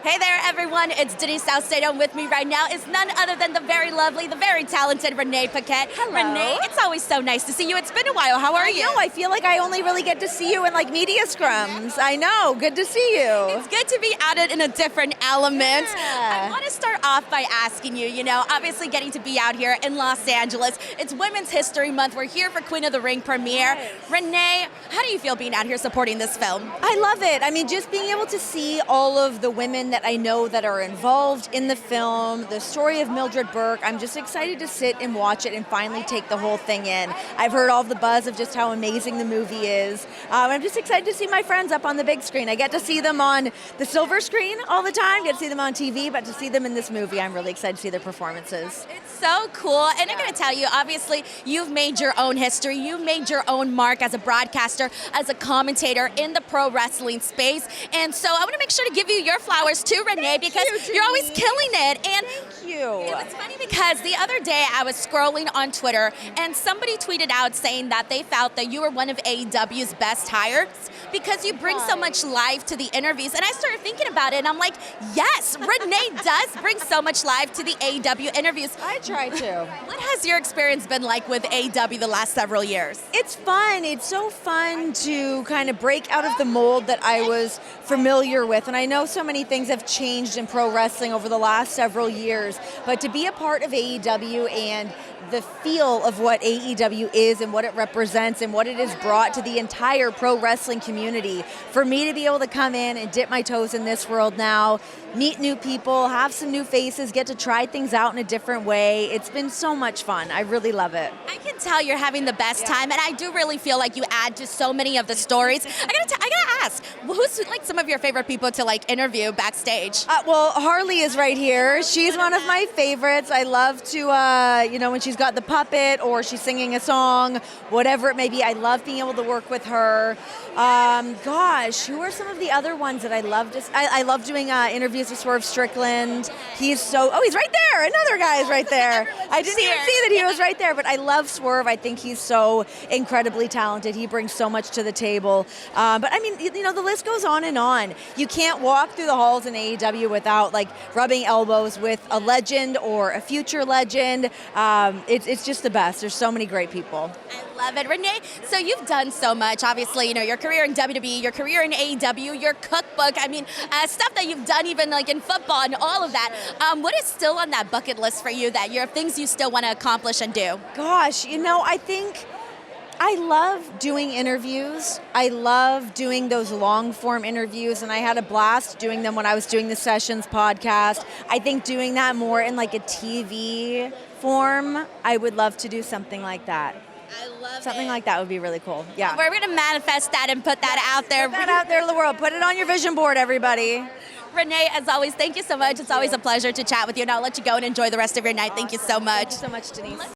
Hey there, everyone. It's Denise Salcedo, and with me right now is none other than the very lovely, the very talented Renee Paquette. Hello. Renee, it's always so nice to see you. It's been a while. How are you? I feel like I only really get to see you in like media scrums. I know. Good to see you. It's good to be outed in a different element. Yeah. I want to start off by asking you, obviously getting to be out here in Los Angeles. It's Women's History Month. We're here for Queen of the Ring premiere. Yes. Renee, how do you feel being out here supporting this film? I love it. I mean, just being able to see all of the women that I know that are involved in the film, the story of Mildred Burke, I'm just excited to sit and watch it and finally take the whole thing in. I've heard all the buzz of just how amazing the movie is. I'm just excited to see my friends up on the big screen. I get to see them on the silver screen all the time, get to see them on TV, but to see them in this movie, I'm really excited to see their performances. It's so cool. And I'm going to tell you, obviously, you've made your own history. You've made your own mark as a broadcaster, as a commentator in the pro wrestling space. And so I want to make sure to give you your flowers too, Renee, because you're always killing it. And Thank you. it was funny because the other day I was scrolling on Twitter and somebody tweeted out saying that they felt that you were one of AEW's best hires because you bring so much life to the interviews. And I started thinking about it and I'm like, yes, Renee does bring so much life to the AEW interviews. I try to. What has your experience been like with AEW the last several years? It's fun. It's so fun to kind of break out of the mold that I was familiar with. And I know so many things have changed in pro wrestling over the last several years, but to be a part of AEW and the feel of what AEW is and what it represents and what it has brought to the entire pro wrestling community, for me to be able to come in and dip my toes in this world now, meet new people, have some new faces, get to try things out in a different way. It's been so much fun. I really love it. I can tell you're having the best time, and I do really feel like you add to so many of the stories. I gotta ask, who's like some of your favorite people to like interview backstage? Well, Harley is right here. She's one of my favorites. I love to, when she's got the puppet or she's singing a song, whatever it may be, I love being able to work with her. Gosh, who are some of the other ones that I love? I love doing interviews with Swerve Strickland. He's right there. Another guy is right there. I didn't even see that he was right there, but I love Swerve. I think he's so incredibly talented. He brings so much to the table. But I mean, the list goes on and on. You can't walk through the halls in AEW without like rubbing elbows with a legend or a future legend. It's just the best. There's so many great people. I love it. Renee, so you've done so much. Obviously, your career in WWE, your career in AEW, your cookbook, stuff that you've done even like in football and all of that. What is still on that bucket list for you that things you still want to accomplish and do? Gosh, I think I love doing interviews. I love doing those long form interviews, and I had a blast doing them when I was doing the Sessions podcast. I think doing that more in like a TV form, I would love to do something like that. I love Something like that would be really cool. Yeah. We're going to manifest that and put that out there. Put that out there to the world. Put it on your vision board, everybody. Renee, as always, thank you so much. It's always a pleasure to chat with you, and I'll let you go and enjoy the rest of your night. Thank you so much. Thank you so much, Denise.